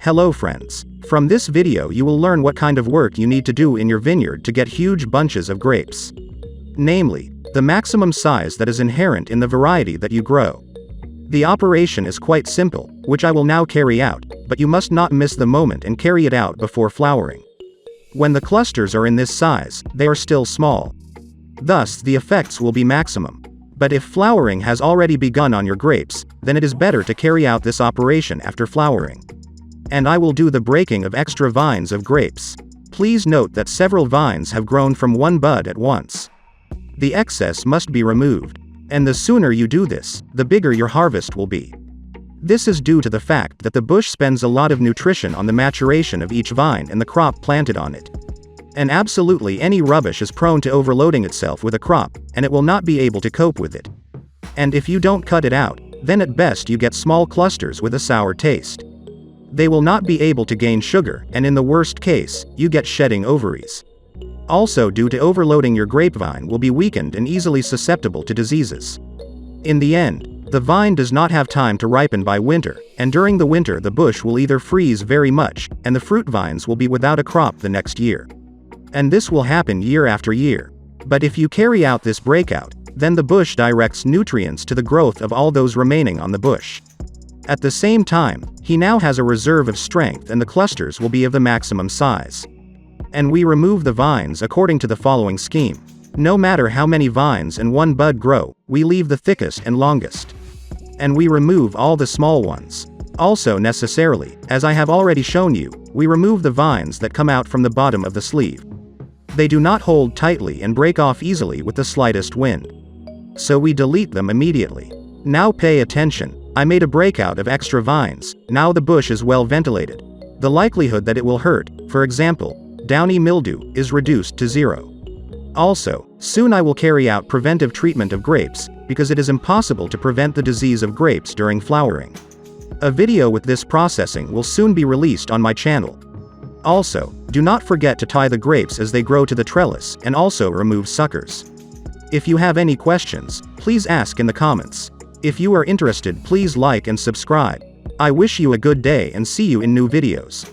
Hello friends. From this video you will learn what kind of work you need to do in your vineyard to get huge bunches of grapes. Namely, the maximum size that is inherent in the variety that you grow. The operation is quite simple, which I will now carry out, but you must not miss the moment and carry it out before flowering. When the clusters are in this size, they are still small. Thus, the effects will be maximum. But if flowering has already begun on your grapes, then it is better to carry out this operation after flowering. And I will do the breaking of extra vines of grapes. Please note that several vines have grown from one bud at once. The excess must be removed. And the sooner you do this, the bigger your harvest will be. This is due to the fact that the bush spends a lot of nutrition on the maturation of each vine and the crop planted on it. And absolutely any rubbish is prone to overloading itself with a crop, and it will not be able to cope with it. And if you don't cut it out, then at best you get small clusters with a sour taste. They will not be able to gain sugar, and in the worst case, you get shedding ovaries. Also, due to overloading, your grapevine will be weakened and easily susceptible to diseases. In the end, the vine does not have time to ripen by winter, and during the winter the bush will either freeze very much, and the fruit vines will be without a crop the next year. And this will happen year after year. But if you carry out this breakout, then the bush directs nutrients to the growth of all those remaining on the bush. At the same time, he now has a reserve of strength and the clusters will be of the maximum size. And we remove the vines according to the following scheme. No matter how many vines and one bud grow, we leave the thickest and longest. And we remove all the small ones. Also necessarily, as I have already shown you, we remove the vines that come out from the bottom of the sleeve. They do not hold tightly and break off easily with the slightest wind. So we delete them immediately. Now pay attention. I made a breakout of extra vines. Now the bush is well ventilated. The likelihood that it will hurt, for example, downy mildew, is reduced to 0. Also, soon I will carry out preventive treatment of grapes, because it is impossible to prevent the disease of grapes during flowering. A video with this processing will soon be released on my channel. Also, do not forget to tie the grapes as they grow to the trellis and also remove suckers. If you have any questions, please ask in the comments. If you are interested, please like and subscribe. I wish you a good day and see you in new videos.